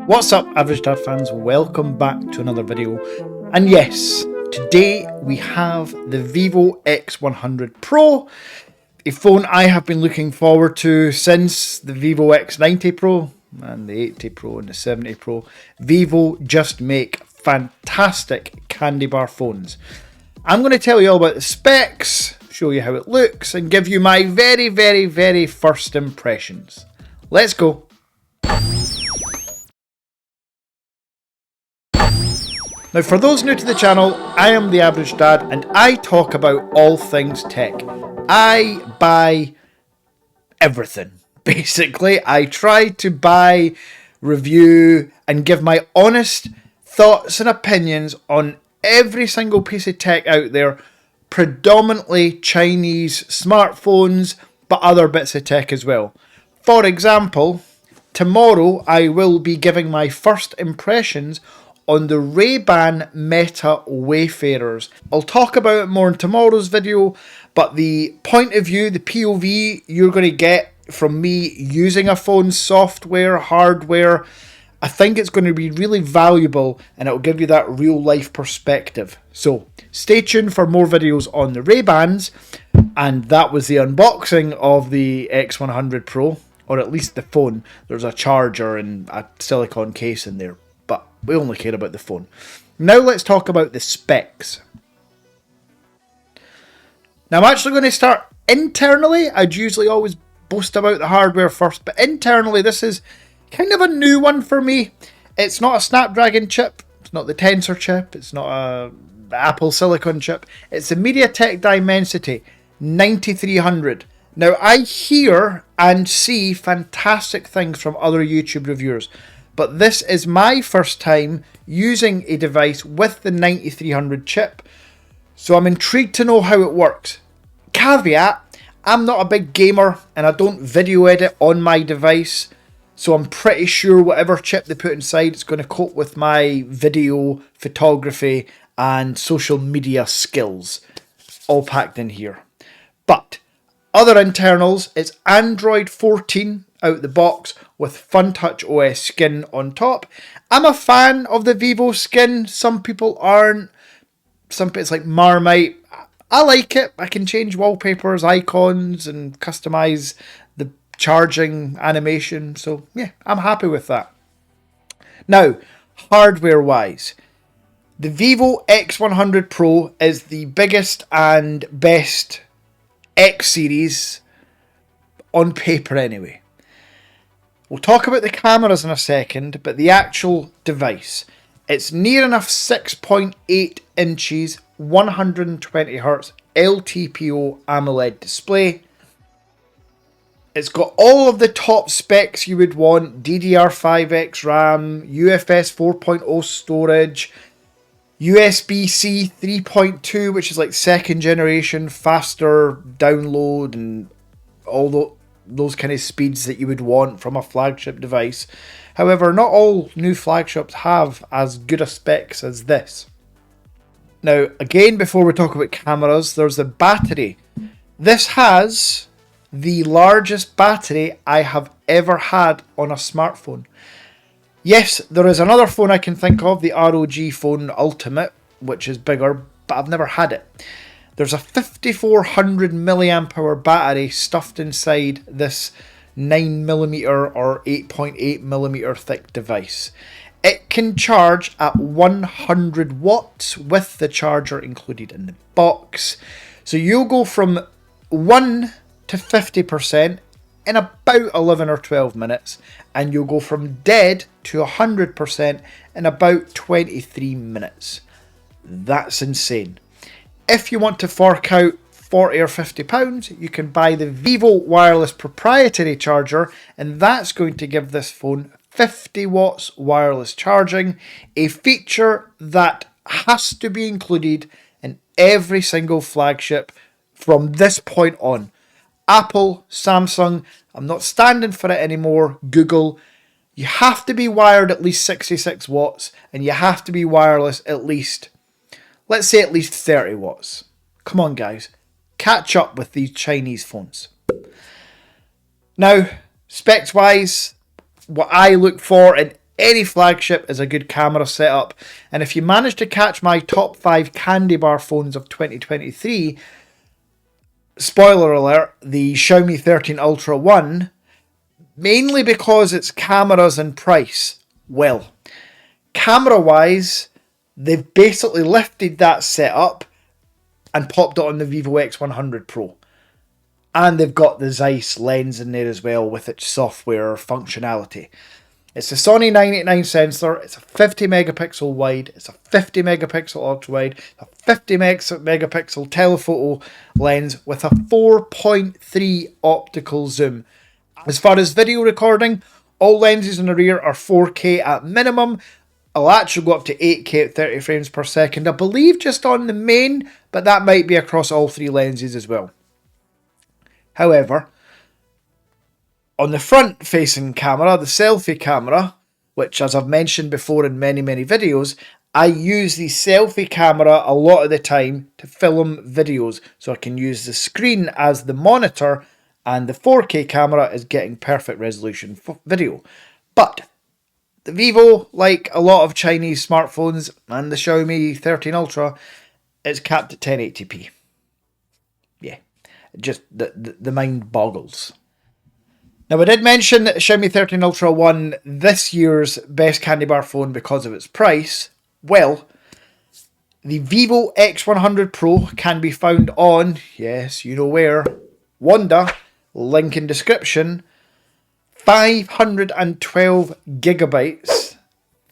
What's up, Average Dad fans? Welcome back to another video. And yes, today we have the Vivo X100 Pro, a phone I have been looking forward to since the Vivo X90 Pro and the 80 Pro and the 70 Pro. Vivo just make fantastic candy bar phones. I'm going to tell you all about the specs, show you how it looks, and give you my very first impressions. Let's go. Now, for those new to the channel, I am the Average Dad and I talk about all things tech. I buy everything, basically. I try to buy, review, and give my honest thoughts and opinions on every single piece of tech out there, predominantly Chinese smartphones, but other bits of tech as well. For example, tomorrow I will be giving my first impressions on the Ray-Ban Meta Wayfarers. I'll talk about it more in tomorrow's video, but the point of view, the POV you're going to get from me using a phone's software, hardware, I think it's going to be really valuable and it'll give you that real life perspective. So stay tuned for more videos on the Ray-Bans, and that was the unboxing of the X100 Pro, or at least the phone. There's a charger and a silicone case in there, but we only care about the phone. Now let's talk about the specs. Now I'm actually going to start internally. I'd usually always boast about the hardware first, but internally this is kind of a new one for me. It's not a Snapdragon chip, it's not the Tensor chip, it's not a Apple Silicon chip. It's a MediaTek Dimensity 9300. Now I hear and see fantastic things from other YouTube reviewers, but this is my first time using a device with the 9300 chip, so I'm intrigued to know how it works. Caveat, I'm not a big gamer and I don't video edit on my device, so I'm pretty sure whatever chip they put inside is going to cope with my video, photography and social media skills, all packed in here. But other internals, it's Android 14 out the box with FunTouch OS skin on top. I'm a fan of the Vivo skin. Some people aren't. Some people, it's like Marmite. I like it. I can change wallpapers, icons, and customize the charging animation. So yeah, I'm happy with that. Now, hardware-wise, the Vivo X100 Pro is the biggest and best X series on paper anyway. We'll talk about the cameras in a second, but the actual device, it's near enough 6.8 inches, 120Hz LTPO AMOLED display. It's got all of the top specs you would want: DDR5X RAM, UFS 4.0 storage, USB-C 3.2, which is like second generation, faster download and all those kind of speeds that you would want from a flagship device. However, not all new flagships have as good a specs as this. Now, again, before we talk about cameras, there's the battery. This has the largest battery I have ever had on a smartphone. Yes, there is another phone I can think of, the ROG Phone Ultimate, which is bigger, but I've never had it. There's a 5400 milliamp hour battery stuffed inside this 9mm or 8.8mm thick device. It can charge at 100 watts with the charger included in the box. So you'll go from 1 to 50% in about 11 or 12 minutes, and you'll go from dead to 100% in about 23 minutes. That's insane. If you want to fork out 40 or 50 pounds, you can buy the Vivo wireless proprietary charger, and that's going to give this phone 50 watts wireless charging, a feature that has to be included in every single flagship from this point on. Apple, Samsung, I'm not standing for it anymore. Google, you have to be wired at least 66 watts, and you have to be wireless at least, let's say at least 30 watts. Come on guys, catch up with these Chinese phones. Now, specs wise, what I look for in Any flagship is a good camera setup, and if you manage to catch my top 5 candy bar phones of 2023, spoiler alert, the Xiaomi 13 Ultra won, mainly because it's cameras and price. Well, camera-wise, they've basically lifted that setup and popped it on the Vivo X100 Pro. And they've got the Zeiss lens in there as well with its software functionality. It's a Sony 989 sensor, it's a 50 megapixel wide, it's a 50 megapixel ultra wide, a 50 megapixel telephoto lens with a 4.3 optical zoom. As far as video recording, all lenses in the rear are 4K at minimum. I'll actually go up to 8K at 30 frames per second, I believe just on the main, but that might be across all 3 lenses as well. However, on the front-facing camera, the selfie camera, which as I've mentioned before in many videos, I use the selfie camera a lot of the time to film videos, so I can use the screen as the monitor, and the 4K camera is getting perfect resolution video. But the Vivo, like a lot of Chinese smartphones and the Xiaomi 13 Ultra, is capped at 1080p. Yeah, just the mind boggles. Now, I did mention that the Xiaomi 13 Ultra won this year's best candy bar phone because of its price. Well, the Vivo X100 Pro can be found on, yes, you know where, WONDA, link in description, 512 gigabytes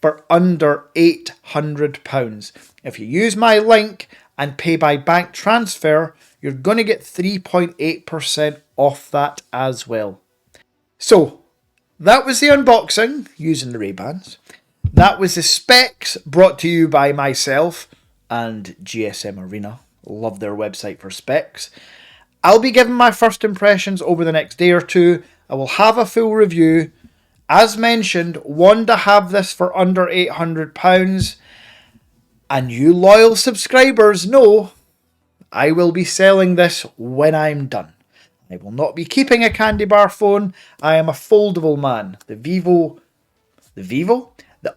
for under £800. If you use my link and pay by bank transfer, you're going to get 3.8% off that as well. So, that was the unboxing using the Ray-Bans. That was the specs brought to you by myself and GSM Arena. Love their website for specs. I'll be giving my first impressions over the next day or two. I will have a full review. As mentioned, WONDA have this for under £800. And you loyal subscribers know I will be selling this when I'm done. I will not be keeping a candy bar phone. I am a foldable man. The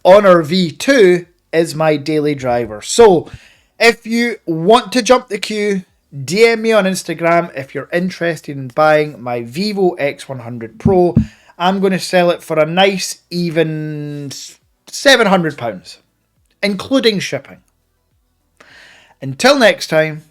Honor V2 is my daily driver. So, if you want to jump the queue, DM me on Instagram if you're interested in buying my Vivo X100 Pro. I'm going to sell it for a nice, even £700, including shipping. Until next time.